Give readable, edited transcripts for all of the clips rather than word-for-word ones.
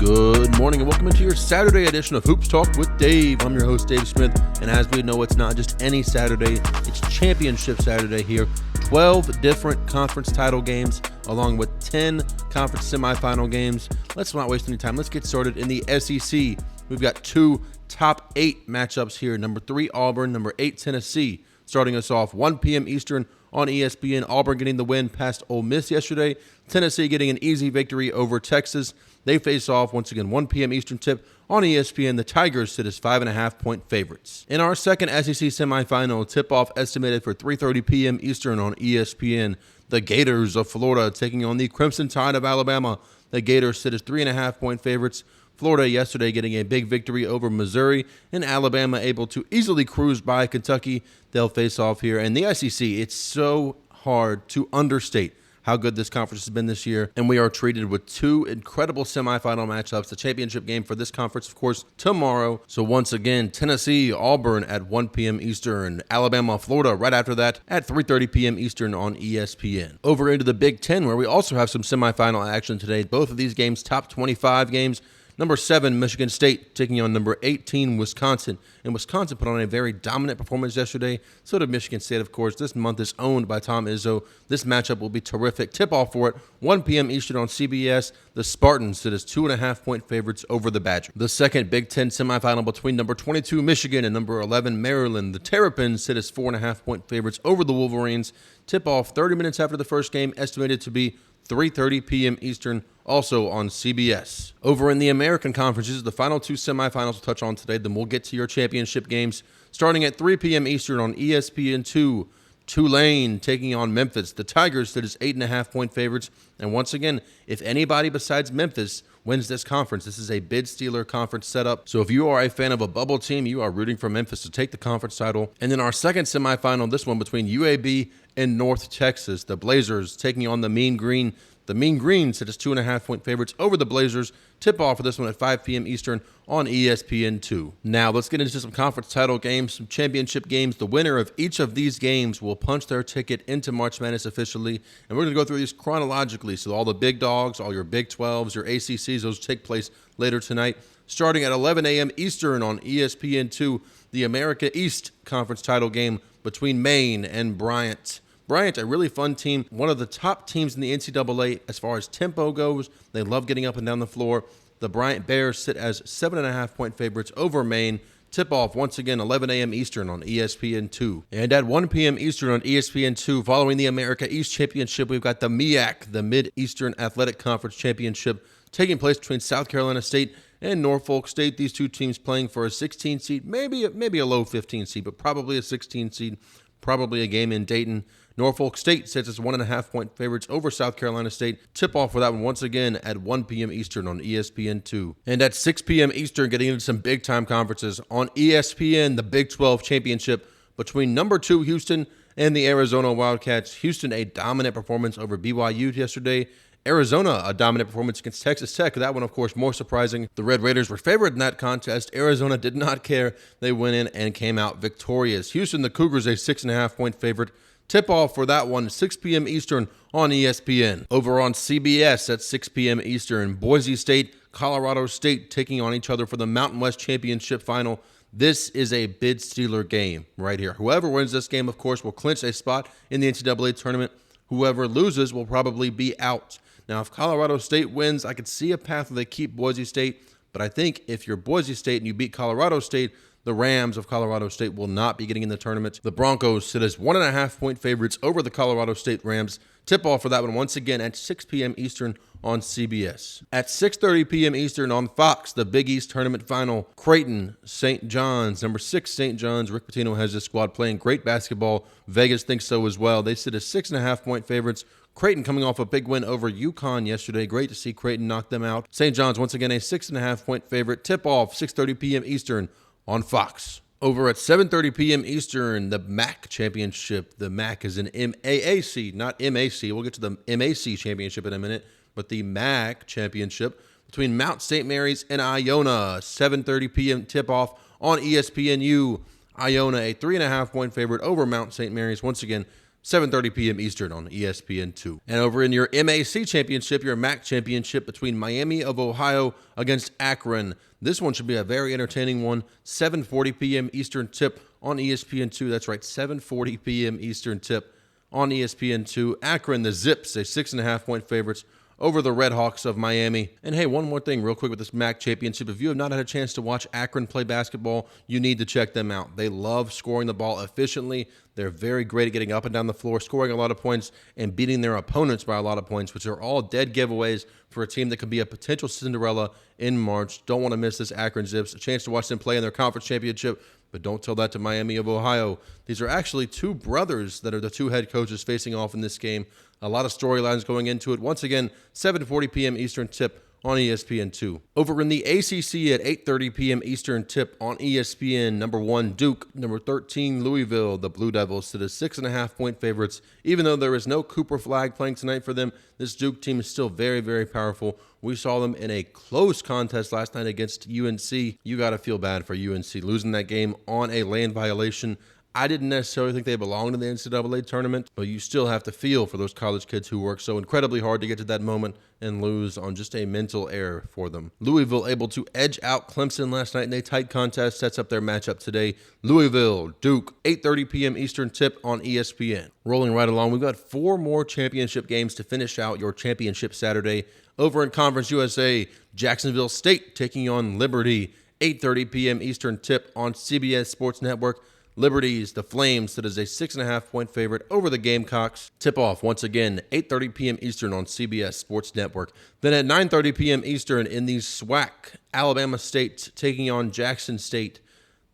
Good morning and welcome into your Saturday edition of Hoops Talk with Dave. I'm your host, Dave Smith, and as we know, it's not just any Saturday, it's Championship Saturday here. 12 different conference title games, along with 10 conference semifinal games. Let's not waste any time. Let's get started in the SEC. We've got two top 8 matchups here. Number 3, Auburn. Number 8, Tennessee. Starting us off, 1 p.m. Eastern on ESPN. Auburn getting the win past Ole Miss yesterday. Tennessee getting an easy victory over Texas. They face off once again 1 p.m. Eastern tip on ESPN. The Tigers sit as 5.5-point favorites. In our second SEC semifinal, tip-off estimated for 3:30 p.m. Eastern on ESPN. The Gators of Florida taking on the Crimson Tide of Alabama. The Gators sit as 3.5-point favorites. Florida yesterday getting a big victory over Missouri, and Alabama able to easily cruise by Kentucky. They'll face off here. And the SEC, it's so hard to understate how good this conference has been this year, and we are treated with 2 incredible semifinal matchups. The championship game for this conference, of course, tomorrow. So once again, Tennessee, Auburn at 1 p.m. Eastern, Alabama, Florida right after that at 3:30 p.m. Eastern on ESPN. Over into the Big Ten, where we also have some semifinal action today. Both of these games, top 25 games. Number 7, Michigan State taking on number 18, Wisconsin. And Wisconsin put on a very dominant performance yesterday. So did Michigan State, of course. This month is owned by Tom Izzo. This matchup will be terrific. Tip-off for it, 1 p.m. Eastern on CBS. The Spartans sit as 2.5-point favorites over the Badgers. The second Big Ten semifinal between number 22, Michigan, and number 11, Maryland. The Terrapins sit as 4.5-point favorites over the Wolverines. Tip-off 30 minutes after the first game, estimated to be 3:30 p.m. Eastern, also on CBS. Over in the American Conferences, the final 2 semifinals we'll touch on today, then we'll get to your championship games. Starting at 3 p.m. Eastern on ESPN2, Tulane taking on Memphis. The Tigers sit as 8.5-point favorites. And once again, if anybody besides Memphis wins this conference, this is a bid stealer conference setup. So if you are a fan of a bubble team, you are rooting for Memphis to take the conference title. And then our second semifinal, this one between UAB and North Texas. The Blazers taking on the Mean Green. The Mean Green sit as 2.5-point favorites over the Blazers. Tip-off for this one at 5 p.m. Eastern on ESPN2. Now, let's get into some conference title games, some championship games. The winner of each of these games will punch their ticket into March Madness officially, and we're going to go through these chronologically. So all the big dogs, all your Big 12s, your ACCs, those take place later tonight. Starting at 11 a.m. Eastern on ESPN2, the America East Conference title game between Maine and Bryant. Bryant, a really fun team, one of the top teams in the NCAA as far as tempo goes. They love getting up and down the floor. The Bryant Bears sit as 7.5-point favorites over Maine. Tip-off once again, 11 a.m. Eastern on ESPN2. And at 1 p.m. Eastern on ESPN2, following the America East Championship, we've got the MEAC, the Mid-Eastern Athletic Conference Championship, taking place between South Carolina State and Norfolk State. These two teams playing for a 16 seed, maybe a low 15 seed, but probably a 16 seed, probably a game in Dayton. Norfolk State sits as 1.5-point favorites over South Carolina State. Tip-off for that one once again at 1 p.m. Eastern on ESPN2. And at 6 p.m. Eastern, getting into some big-time conferences on ESPN, the Big 12 Championship between number 2 Houston and the Arizona Wildcats. Houston, a dominant performance over BYU yesterday. Arizona, a dominant performance against Texas Tech. That one, of course, more surprising. The Red Raiders were favored in that contest. Arizona did not care. They went in and came out victorious. Houston, the Cougars, a 6.5-point favorite. Tip-off for that one, 6 p.m. Eastern on ESPN. Over on CBS at 6 p.m. Eastern, Boise State, Colorado State taking on each other for the Mountain West Championship final. This is a bid stealer game right here. Whoever wins this game, of course, will clinch a spot in the NCAA tournament. Whoever loses will probably be out. Now, if Colorado State wins, I could see a path where they keep Boise State, but I think if you're Boise State and you beat Colorado State, the Rams of Colorado State will not be getting in the tournament. The Broncos sit as 1.5-point favorites over the Colorado State Rams. Tip-off for that one once again at 6 p.m. Eastern on CBS. At 6:30 p.m. Eastern on Fox, the Big East Tournament Final, Creighton, St. John's. Number 6, St. John's. Rick Pitino has this squad playing great basketball. Vegas thinks so as well. They sit as 6.5-point favorites. Creighton coming off a big win over UConn yesterday. Great to see Creighton knock them out. St. John's, once again, a 6.5-point favorite. Tip-off, 6:30 p.m. Eastern on Fox. Over at 7:30 p.m. Eastern, the MAC Championship. The MAC is an MAAC, not MAC. We'll get to the MAC Championship in a minute. But the MAC Championship between Mount St. Mary's and Iona. 7:30 p.m. tip-off on ESPNU. Iona, a 3.5-point favorite over Mount St. Mary's. Once again, 7:30 p.m. Eastern on ESPN2. And over in your MAC championship, your MAC championship between Miami of Ohio against Akron. This one should be a very entertaining one. 7:40 p.m. Eastern tip on ESPN2. That's right, 7:40 p.m. Eastern tip on ESPN2. Akron, the Zips, a 6.5-point favorites over the Red Hawks of Miami. And hey, one more thing real quick with this MAC championship. If you have not had a chance to watch Akron play basketball, you need to check them out. They love scoring the ball efficiently. They're very great at getting up and down the floor, scoring a lot of points, and beating their opponents by a lot of points, which are all dead giveaways for a team that could be a potential Cinderella in March. Don't want to miss this Akron Zips. A chance to watch them play in their conference championship, but don't tell that to Miami of Ohio. These are actually two brothers that are the two head coaches facing off in this game. A lot of storylines going into it. Once again, 7:40 p.m. Eastern tip on ESPN2. Over in the ACC at 8:30 p.m. Eastern tip on ESPN, number 1 Duke, number 13 Louisville. The Blue Devils sit as 6.5-point favorites. Even though there is no Cooper Flag playing tonight for them, this Duke team is still very, very powerful. We saw them in a close contest last night against UNC. You got to feel bad for UNC losing that game on a lane violation. I didn't necessarily think they belonged in the NCAA tournament, but you still have to feel for those college kids who work so incredibly hard to get to that moment and lose on just a mental error for them. Louisville able to edge out Clemson last night in a tight contest, sets up their matchup today. Louisville, Duke, 8:30 p.m. Eastern tip on ESPN. Rolling right along, we've got 4 more championship games to finish out your championship Saturday. Over in Conference USA, Jacksonville State taking on Liberty, 8:30 p.m. Eastern tip on CBS Sports Network. Liberties, the Flames, that is a 6.5-point favorite over the Gamecocks. Tip-off, once again, 8:30 p.m. Eastern on CBS Sports Network. Then at 9:30 p.m. Eastern in the SWAC, Alabama State taking on Jackson State.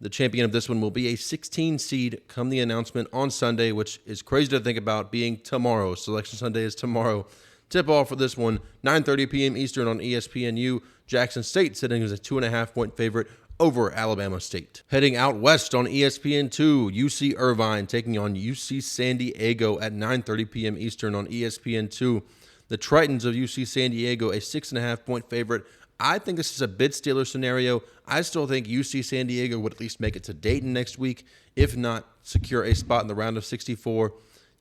The champion of this one will be a 16 seed come the announcement on Sunday, which is crazy to think about being tomorrow. Selection Sunday is tomorrow. Tip-off for this one, 9:30 p.m. Eastern on ESPNU. Jackson State sitting as a 2.5-point favorite over Alabama State. Heading out west on ESPN2, UC Irvine taking on UC San Diego at 9:30 p.m. Eastern on ESPN2. The Tritons of UC San Diego, a 6.5-point favorite. I think this is a bid stealer scenario. I still think UC San Diego would at least make it to Dayton next week, if not secure a spot in the round of 64.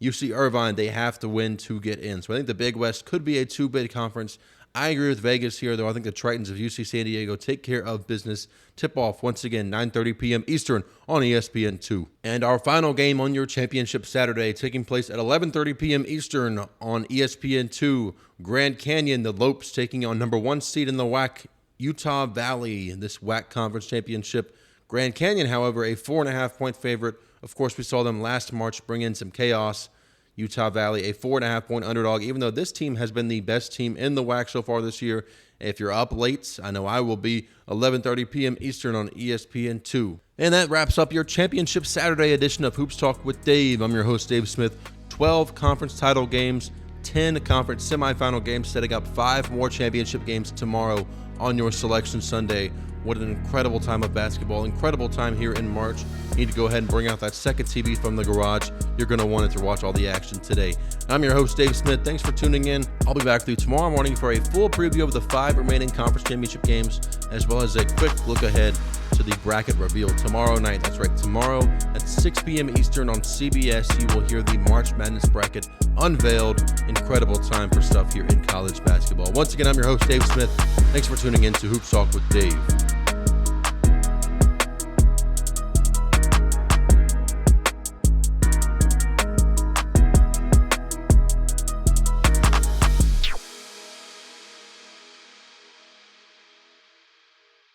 UC Irvine, they have to win to get in. So I think the Big West could be a 2-bid conference. I agree with Vegas here, though. I think the Tritons of UC San Diego take care of business. Tip-off, once again, 9:30 p.m. Eastern on ESPN2. And our final game on your championship Saturday, taking place at 11:30 p.m. Eastern on ESPN2. Grand Canyon, the Lopes, taking on number 1 seed in the WAC, Utah Valley, in this WAC Conference Championship. Grand Canyon, however, a 4.5-point favorite. Of course, we saw them last March bring in some chaos. Utah Valley, a 4.5-point underdog, even though this team has been the best team in the WAC so far this year. If you're up late, I know I will be, 11:30 p.m. Eastern on ESPN2. And that wraps up your Championship Saturday edition of Hoops Talk with Dave. I'm your host, Dave Smith. 12 conference title games, 10 conference semifinal games, setting up 5 more championship games tomorrow on your Selection Sunday. What an incredible time of basketball, incredible time here in March. You need to go ahead and bring out that second TV from the garage. You're going to want it to watch all the action today. I'm your host, Dave Smith. Thanks for tuning in. I'll be back with you tomorrow morning for a full preview of the 5 remaining conference championship games, as well as a quick look ahead to the bracket reveal tomorrow night. That's right, tomorrow at 6 p.m. Eastern on CBS, you will hear the March Madness bracket unveiled. Incredible time for stuff here in college basketball. Once again, I'm your host, Dave Smith. Thanks for tuning in to Hoops Talk with Dave.